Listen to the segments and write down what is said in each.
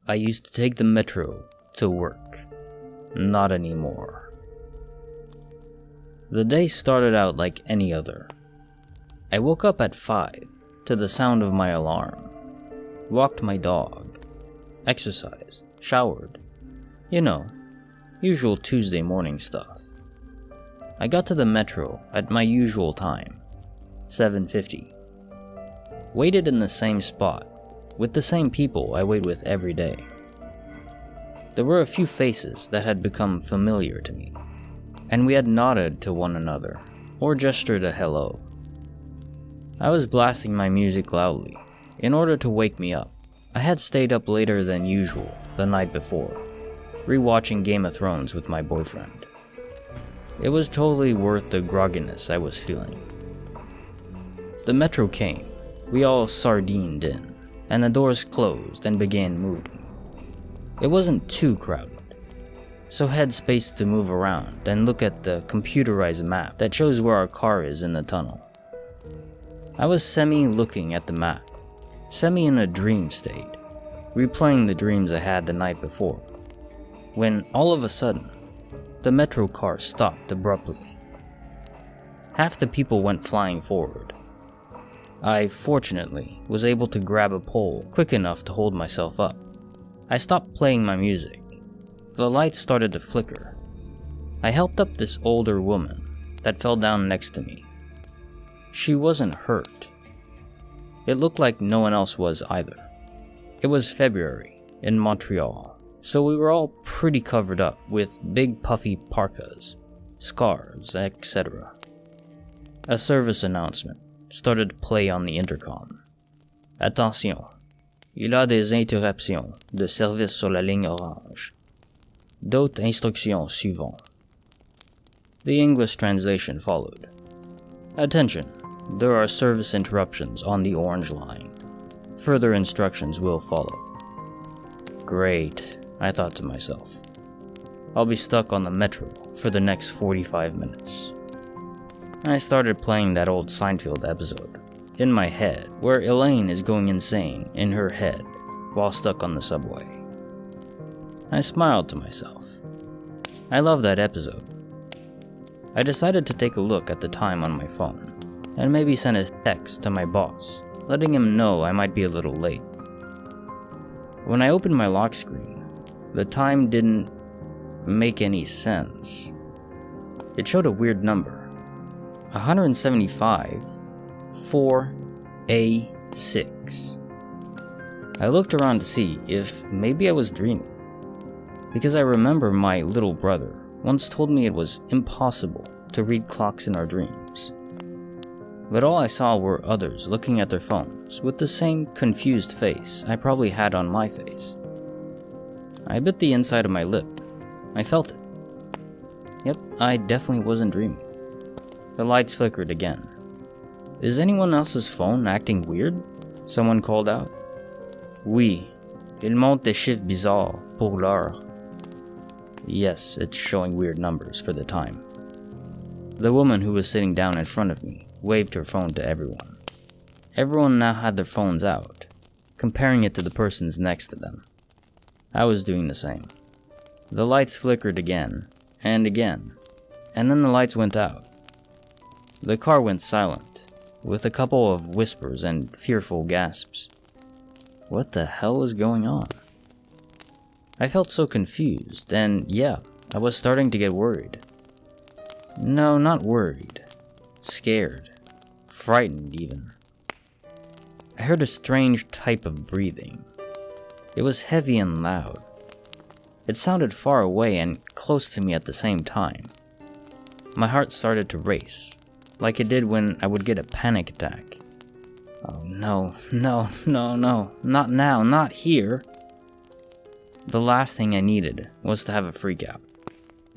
I used to take the metro to work. Not anymore. The day started out like any other. I woke up at 5 to the sound of my alarm, walked my dog, exercised, showered. You know, usual Tuesday morning stuff. I got to the metro at my usual time, 7:50. Waited in the same spot, with the same people I wait with every day. There were a few faces that had become familiar to me, and we had nodded to one another, or gestured a hello. I was blasting my music loudly, in order to wake me up. I had stayed up later than usual the night before, rewatching Game of Thrones with my boyfriend. It was totally worth the grogginess I was feeling. The metro came, we all sardined in, and the doors closed and began moving. It wasn't too crowded, so had space to move around and look at the computerized map that shows where our car is in the tunnel. I was semi-looking at the map, semi in a dream state, replaying the dreams I had the night before, when all of a sudden, the metro car stopped abruptly. Half the people went flying forward. I, fortunately, was able to grab a pole quick enough to hold myself up. I stopped playing my music. The lights started to flicker. I helped up this older woman that fell down next to me. She wasn't hurt. It looked like no one else was either. It was February in Montreal, so we were all pretty covered up with big puffy parkas, scarves, etc. A service announcement started to play on the intercom. Attention, il y a des interruptions de service sur la ligne orange. D'autres instructions suivant. The English translation followed. Attention, there are service interruptions on the orange line. Further instructions will follow. Great, I thought to myself. I'll be stuck on the metro for the next 45 minutes. I started playing that old Seinfeld episode in my head where Elaine is going insane in her head while stuck on the subway. I smiled to myself. I love that episode. I decided to take a look at the time on my phone and maybe send a text to my boss, letting him know I might be a little late. When I opened my lock screen, the time didn't make any sense. It showed a weird number. 175 4A6. I looked around to see if maybe I was dreaming, because I remember my little brother once told me it was impossible to read clocks in our dreams. But all I saw were others looking at their phones with the same confused face I probably had on my face. I bit the inside of my lip. I felt it. Yep, I definitely wasn't dreaming. The lights flickered again. Is anyone else's phone acting weird? Someone called out. Oui, il montre des chiffres bizarres pour l'heure. Yes, it's showing weird numbers for the time. The woman who was sitting down in front of me waved her phone to everyone. Everyone now had their phones out, comparing it to the person's next to them. I was doing the same. The lights flickered again, and then the lights went out. The car went silent, with a couple of whispers and fearful gasps. What the hell was going on? I felt so confused, and yeah, I was starting to get worried. No, not worried. Scared. Frightened, even. I heard a strange type of breathing. It was heavy and loud. It sounded far away and close to me at the same time. My heart started to race, like it did when I would get a panic attack. Oh no, not now, not here. The last thing I needed was to have a freakout,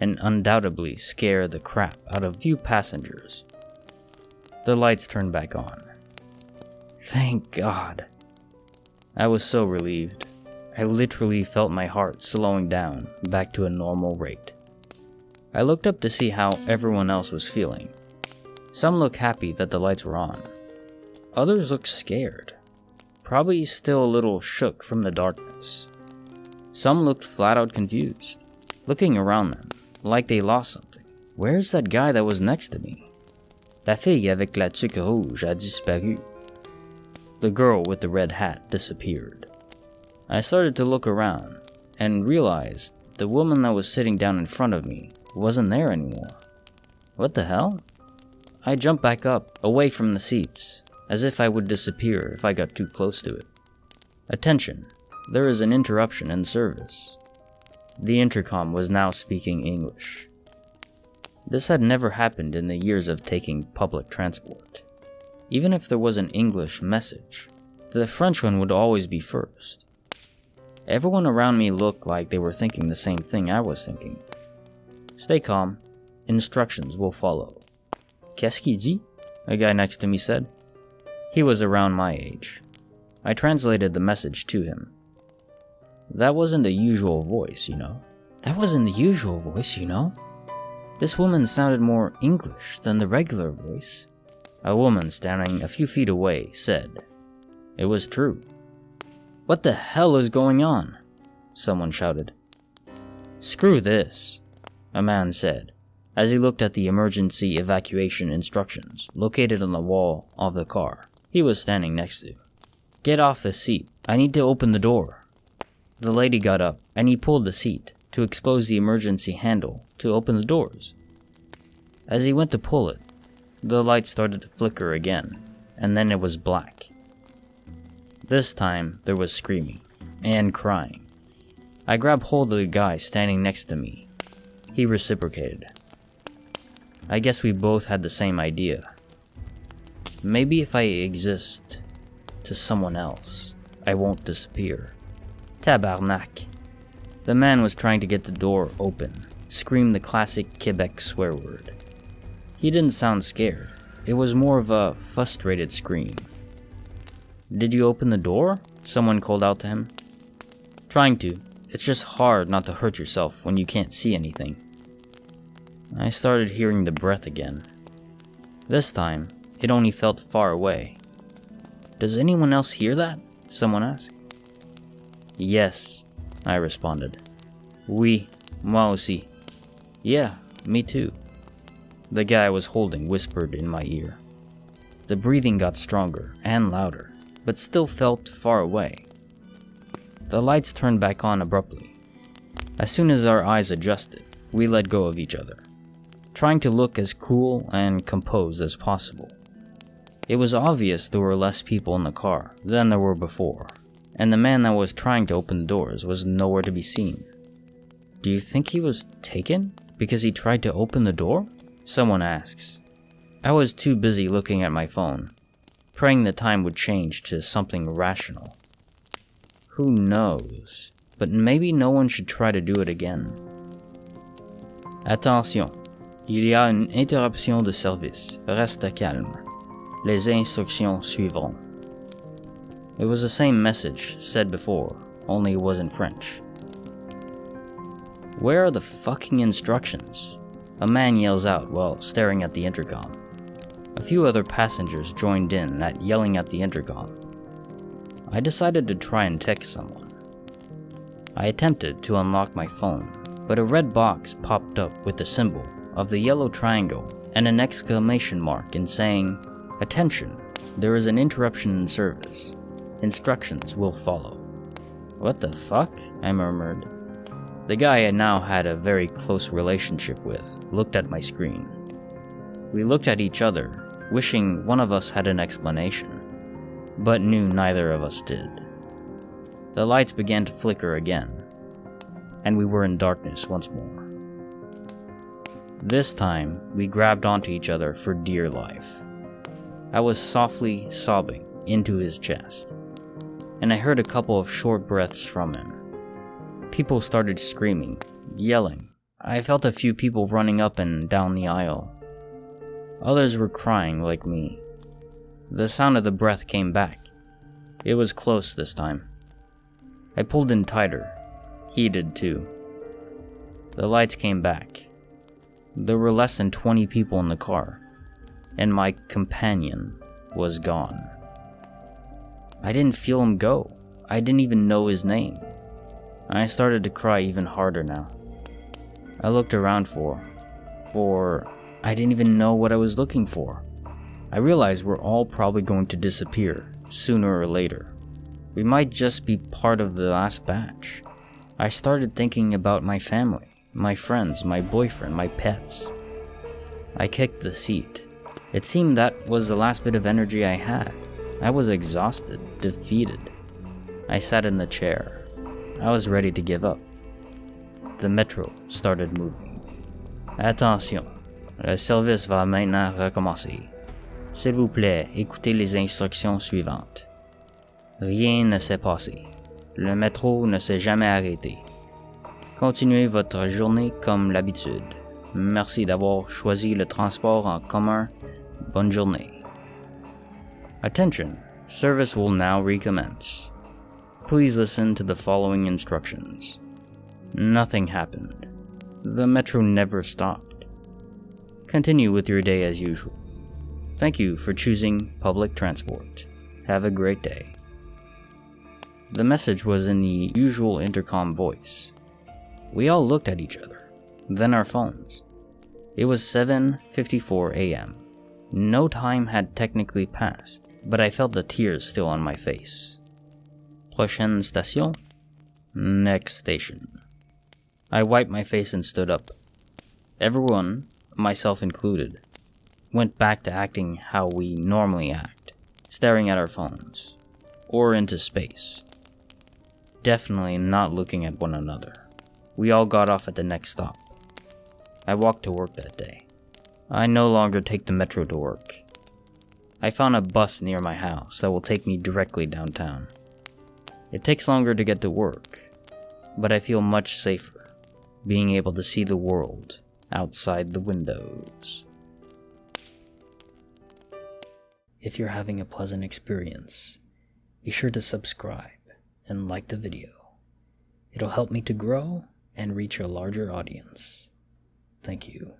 and undoubtedly scare the crap out of few passengers. The lights turned back on. Thank God. I was so relieved. I literally felt my heart slowing down back to a normal rate. I looked up to see how everyone else was feeling. Some looked happy that the lights were on. Others looked scared, probably still a little shook from the darkness. Some looked flat out confused, looking around them like they lost something. Where's that guy that was next to me? La fille avec la tuque rouge a disparu. The girl with the red hat disappeared. I started to look around and realized the woman that was sitting down in front of me wasn't there anymore. What the hell? I jumped back up, away from the seats, as if I would disappear if I got too close to it. Attention, there is an interruption in service. The intercom was now speaking English. This had never happened in the years of taking public transport. Even if there was an English message, the French one would always be first. Everyone around me looked like they were thinking the same thing I was thinking. Stay calm. Instructions will follow. Qu'est-ce qu'il dit? A guy next to me said. He was around my age. I translated the message to him. That wasn't the usual voice, you know. This woman sounded more English than the regular voice. A woman standing a few feet away said. It was true. What the hell is going on? Someone shouted. Screw this, a man said, as he looked at the emergency evacuation instructions located on the wall of the car he was standing next to. Get off the seat. I need to open the door. The lady got up and he pulled the seat to expose the emergency handle to open the doors. As he went to pull it, the light started to flicker again, and then it was black. This time there was screaming and crying. I grabbed hold of the guy standing next to me. He reciprocated. I guess we both had the same idea. Maybe if I exist to someone else, I won't disappear. Tabarnak. The man was trying to get the door open, screamed the classic Quebec swear word. He didn't sound scared. It was more of a frustrated scream. Did you open the door? Someone called out to him. Trying to. It's just hard not to hurt yourself when you can't see anything. I started hearing the breath again. This time, it only felt far away. Does anyone else hear that? Someone asked. Yes, I responded. Oui, moi aussi. Yeah, me too. The guy I was holding whispered in my ear. The breathing got stronger and louder, but still felt far away. The lights turned back on abruptly. As soon as our eyes adjusted, we let go of each other, trying to look as cool and composed as possible. It was obvious there were less people in the car than there were before, and the man that was trying to open the doors was nowhere to be seen. Do you think he was taken because he tried to open the door? Someone asks. I was too busy looking at my phone, praying the time would change to something rational. Who knows, but maybe no one should try to do it again. Attention, il y a une interruption de service. Reste calme. Les instructions suivront. It was the same message said before, only it was in French. Where are the fucking instructions? A man yells out while staring at the intercom. A few other passengers joined in at yelling at the intercom. I decided to try and text someone. I attempted to unlock my phone, but a red box popped up with the symbol of the yellow triangle and an exclamation mark and saying, "Attention, there is an interruption in service. Instructions will follow." What the fuck? I murmured. The guy I now had a very close relationship with looked at my screen. We looked at each other, wishing one of us had an explanation, but knew neither of us did. The lights began to flicker again, and we were in darkness once more. This time, we grabbed onto each other for dear life. I was softly sobbing into his chest, and I heard a couple of short breaths from him. People started screaming, yelling. I felt a few people running up and down the aisle. Others were crying like me. The sound of the breath came back. It was close this time. I pulled in tighter. He did too. The lights came back. There were less than 20 people in the car, and my companion was gone. I didn't feel him go. I didn't even know his name. I started to cry even harder now. I looked around for I didn't even know what I was looking for. I realized we're all probably going to disappear, sooner or later. We might just be part of the last batch. I started thinking about my family, my friends, my boyfriend, my pets. I kicked the seat. It seemed that was the last bit of energy I had. I was exhausted, defeated. I sat in the chair. I was ready to give up. The metro started moving. Attention, le service va maintenant recommencer. S'il vous plaît, écoutez les instructions suivantes. Rien ne s'est passé. Le métro ne s'est jamais arrêté. Continuez votre journée comme l'habitude. Merci d'avoir choisi le transport en commun. Bonne journée. Attention, service will now recommence. Please listen to the following instructions. Nothing happened. The metro never stopped. Continue with your day as usual. Thank you for choosing public transport. Have a great day. The message was in the usual intercom voice. We all looked at each other, then our phones. It was 7:54 a.m. No time had technically passed, but I felt the tears still on my face. Prochaine station? Next station. I wiped my face and stood up. Everyone, myself included, went back to acting how we normally act, staring at our phones, or into space. Definitely not looking at one another. We all got off at the next stop. I walked to work that day. I no longer take the metro to work. I found a bus near my house that will take me directly downtown. It takes longer to get to work, but I feel much safer, being able to see the world outside the windows. If you're having a pleasant experience, be sure to subscribe and like the video. It'll help me to grow and reach a larger audience. Thank you.